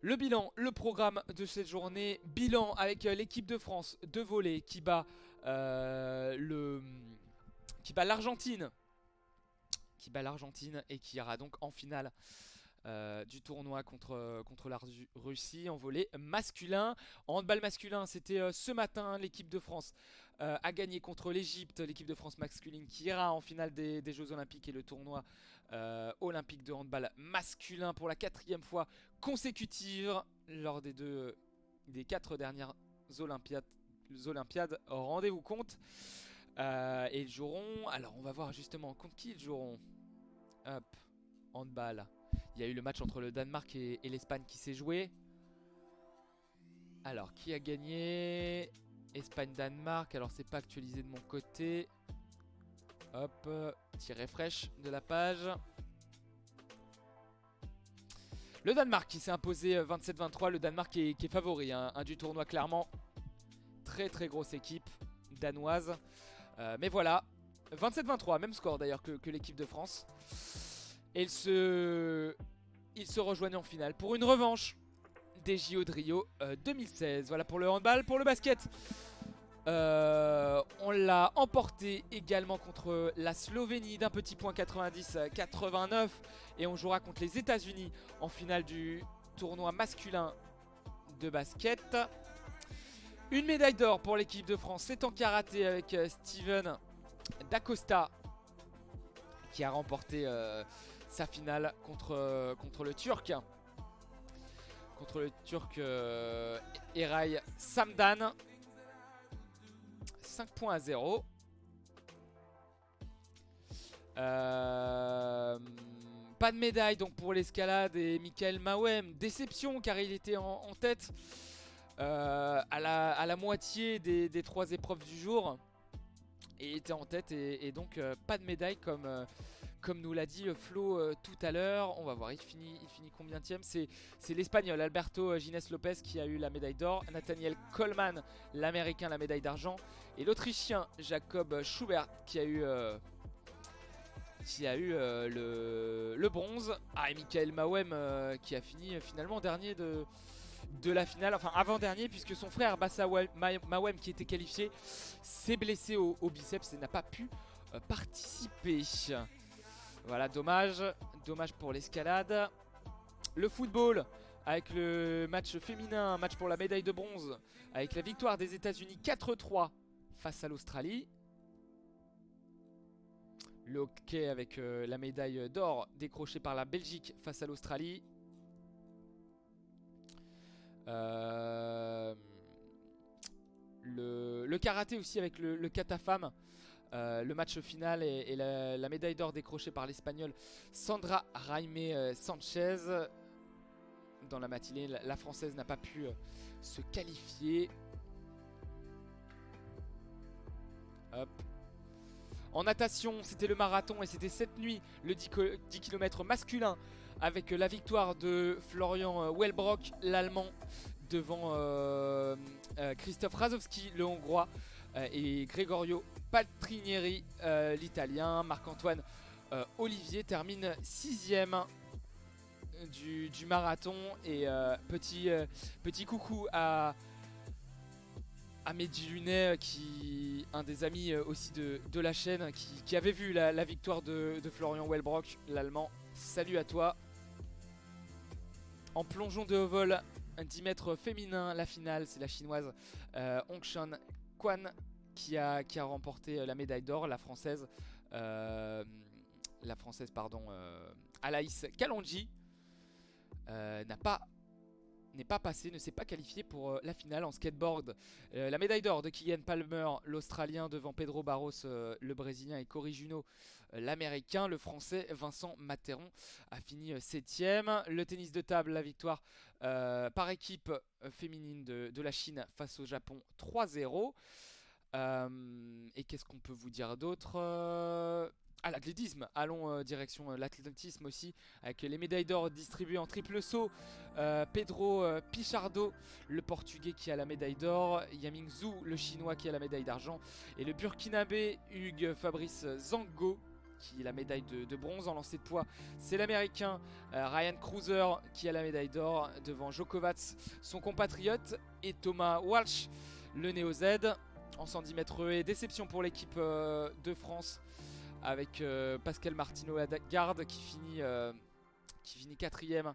Le bilan, le programme de cette journée. Bilan avec l'équipe de France de volley qui bat l'Argentine. Qui bat l'Argentine et qui ira donc en finale du tournoi contre la Russie en volley masculin. En handball masculin, c'était ce matin. L'équipe de France a gagné contre l'Égypte. L'équipe de France masculine qui ira en finale des Jeux Olympiques et le tournoi olympique de handball masculin pour la 4e fois consécutive lors des 4 dernières Olympiades. Rendez-vous compte. Et ils joueront. Alors, on va voir justement contre qui ils joueront. Hop, handball. Il y a eu le match entre le Danemark et l'Espagne qui s'est joué. Alors, qui a gagné? Espagne-Danemark. Alors, c'est pas actualisé de mon côté. Hop, petit refresh de la page. Le Danemark qui s'est imposé 27-23. Le Danemark qui est favori du tournoi, clairement. Très très grosse équipe danoise. Mais voilà, 27-23, même score d'ailleurs que l'équipe de France. Et ils se rejoignent en finale pour une revanche des JO de Rio 2016. Voilà pour le handball. Pour le basket, on l'a emporté également contre la Slovénie d'un petit point, 90-89. Et on jouera contre les États-Unis en finale du tournoi masculin de basket. Une médaille d'or pour l'équipe de France, c'est en karaté avec Steven Dacosta qui a remporté sa finale contre le Turc. Contre le Turc Eray Samdan. 5 points à 0. Pas de médaille donc pour l'escalade et Michael Mawem. Déception car il était en tête à la moitié des 3 épreuves du jour. Et était en tête et donc pas de médaille comme nous l'a dit Flo tout à l'heure. On va voir, il finit combienième. C'est l'Espagnol Alberto Gines Lopez qui a eu la médaille d'or. Nathaniel Coleman, l'Américain, la médaille d'argent. Et l'Autrichien Jacob Schubert qui a eu le bronze. Ah, et Michael Mawem qui a fini finalement dernier de la finale, enfin avant-dernier, puisque son frère Bassa Mawem qui était qualifié s'est blessé au biceps et n'a pas pu participer. Voilà, dommage pour l'escalade. Le football avec le match féminin, un match pour la médaille de bronze avec la victoire des États-Unis 4-3 face à l'Australie. Le hockey avec la médaille d'or décrochée par la Belgique face à l'Australie. Le karaté aussi avec le kata femme. Le match final et la médaille d'or décrochée par l'Espagnol Sandra Jaime Sanchez. Dans la matinée, la Française n'a pas pu se qualifier. Hop. En natation, c'était le marathon et c'était cette nuit le 10 km masculin avec la victoire de Florian Wellbrock, l'Allemand, devant Christophe Razowski, le Hongrois, et Gregorio Paltrinieri, l'Italien. Marc-Antoine Olivier termine 6ème du marathon. Et petit coucou à Mehdi Lunet, un des amis aussi de la chaîne, qui avait vu la victoire de Florian Wellbrock, l'Allemand. Salut à toi. En plongeon de haut vol, 10 mètres féminin, la finale, c'est la chinoise Hongshan Quan qui a remporté la médaille d'or. La française, Alaïs Kalonji n'est pas passé, ne s'est pas qualifié pour la finale. En skateboard, la médaille d'or de Keegan Palmer, l'Australien, devant Pedro Barros, le Brésilien, et Cory Junot, l'Américain. Le Français Vincent Matheron a fini 7ème. Le tennis de table, la victoire par équipe féminine de la Chine face au Japon 3-0. Et qu'est-ce qu'on peut vous dire d'autre? L'athlétisme, allons direction l'athlétisme aussi, avec les médailles d'or distribuées en triple saut. Pedro Pichardo, le portugais, qui a la médaille d'or. Yaming Zhu, le chinois, qui a la médaille d'argent. Et le burkinabé Hugues Fabrice Zango qui a la médaille de bronze. En lancer de poids, c'est l'Américain Ryan Cruiser qui a la médaille d'or devant Joe Kovacs, son compatriote, et Thomas Walsh, le Néo-Z. En 110 mètres et déception pour l'équipe de France avec Pascal Martineau à garde qui finit 4ème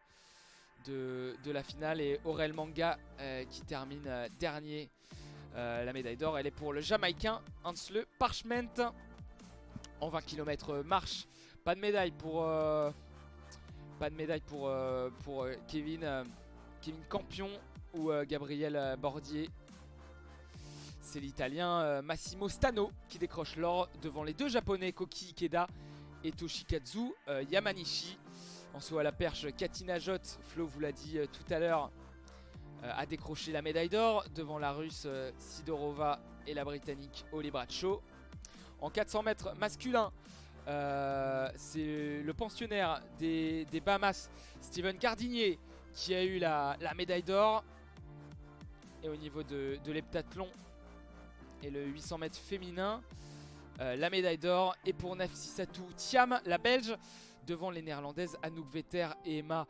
de la finale, et Aurel Manga qui termine dernier. La médaille d'or, elle est pour le Jamaïcain Hansle Parchment. En 20 km marche, pas de médaille pour Kevin Campion ou Gabriel Bordier. C'est l'Italien Massimo Stano qui décroche l'or devant les 2 Japonais Koki Ikeda et Toshikazu Yamanishi. En saut à la perche, Katina Jot, Flo vous l'a dit tout à l'heure, a décroché la médaille d'or devant la Russe Sidorova et la Britannique Holly Bradshaw. En 400 mètres masculin, c'est le pensionnaire des Bahamas, Steven Gardinier, qui a eu la médaille d'or. Et au niveau de l'heptathlon et le 800 mètres féminin, la médaille d'or est pour Nafissatou Thiam, la Belge, devant les Néerlandaises Anouk Vetter et Emma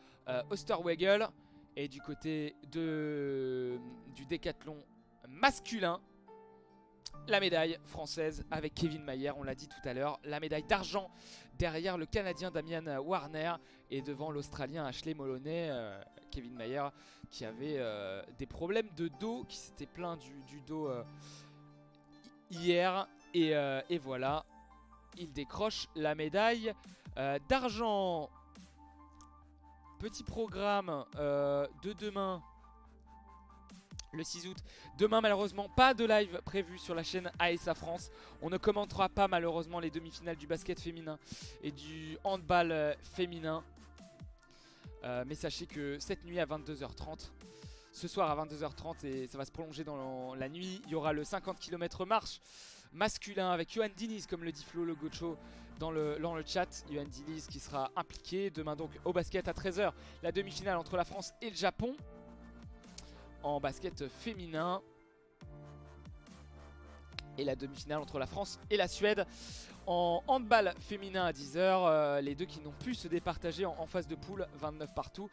Osterwegel. Et du côté du décathlon masculin, la médaille française avec Kevin Mayer, on l'a dit tout à l'heure. La médaille d'argent derrière le Canadien Damian Warner et devant l'Australien Ashley Moloney. Kevin Mayer qui avait des problèmes de dos, qui s'était plaint du dos hier. Et voilà, il décroche la médaille d'argent. Petit programme de demain, le 6 août. Demain, malheureusement, pas de live prévu sur la chaîne ASA France. On ne commentera pas malheureusement les demi-finales du basket féminin et du handball féminin. Mais sachez que cette nuit à 22h30, ce soir à 22h30, et ça va se prolonger dans la nuit, il y aura le 50 km marche masculin avec Johan Diniz, comme le dit Flo Le Gocho dans le chat. Johan Diniz qui sera impliqué demain donc au basket à 13h. La demi-finale entre la France et le Japon en basket féminin. Et la demi-finale entre la France et la Suède en handball féminin à 10h. Les deux qui n'ont pu se départager en phase de poule, 29 partout.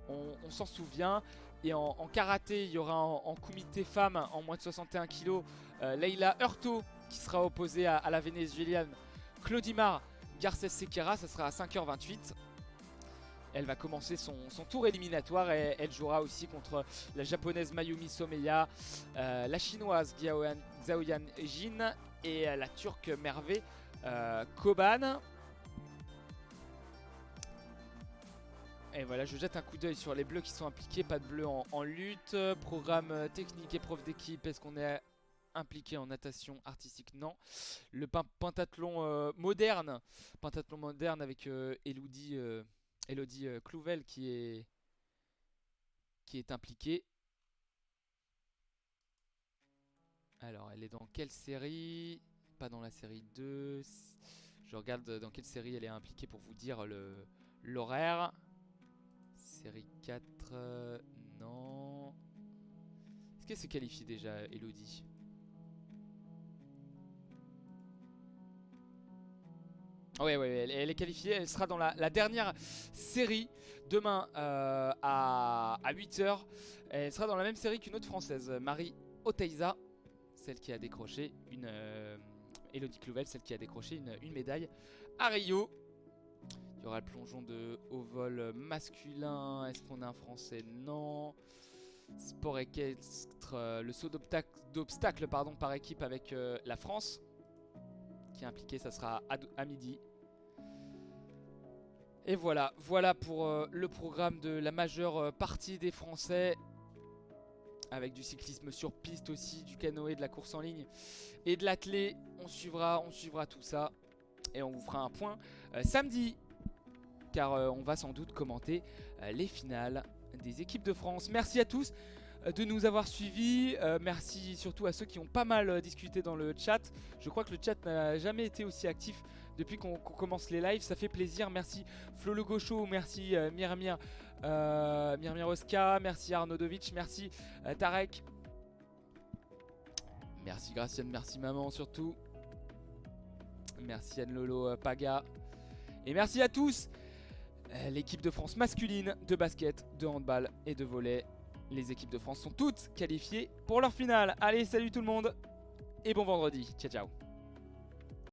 On s'en souvient. Et en karaté, il y aura en kumité femme en moins de 61 kg Leila Hurto qui sera opposée à la vénézuélienne Clodimar Garces Sequeira. Ça sera à 5h28. Elle va commencer son tour éliminatoire et elle jouera aussi contre la japonaise Mayumi Someya, la chinoise Xiaoyan Jin et la turque Merve Koban. Et voilà, je jette un coup d'œil sur les bleus qui sont impliqués. Pas de bleus en lutte. Programme technique, épreuve d'équipe. Est-ce qu'on est impliqué en natation artistique? Non. Le pentathlon moderne. Pentathlon moderne avec Elodie Clouvel qui est impliquée. Alors, elle est dans quelle série? Pas dans la série 2. Je regarde dans quelle série elle est impliquée pour vous dire l'horaire. Série 4, non. Est-ce qu'elle se qualifie déjà, Elodie? Ouais, elle est qualifiée. Elle sera dans la dernière série demain à 8h. Elle sera dans la même série qu'une autre française, Marie Oteiza, celle qui a décroché Elodie Clouvel, celle qui a décroché une médaille à Rio. Il y aura le plongeon de haut vol masculin. Est-ce qu'on a un français? Non. Sport équestre, le saut d'obstacle par équipe avec la France qui est impliquée. Ça sera à midi. Et voilà pour le programme de la majeure partie des Français. Avec du cyclisme sur piste aussi, du canoë, de la course en ligne et de l'athlé. On suivra tout ça. Et on vous fera un point samedi. Car on va sans doute commenter les finales des équipes de France. Merci à tous de nous avoir suivis. Merci surtout à ceux qui ont pas mal discuté dans le chat. Je crois que le chat n'a jamais été aussi actif depuis qu'on commence les lives. Ça fait plaisir. Merci Flo Le Gaucho, merci Mirmir Oska, merci Arnaudovic, merci Tarek. Merci Graciane, merci maman surtout. Merci Anne-Lolo Paga. Et merci à tous. L'équipe de France masculine de basket, de handball et de volley. Les équipes de France sont toutes qualifiées pour leur finale. Allez, salut tout le monde et bon vendredi. Ciao, ciao.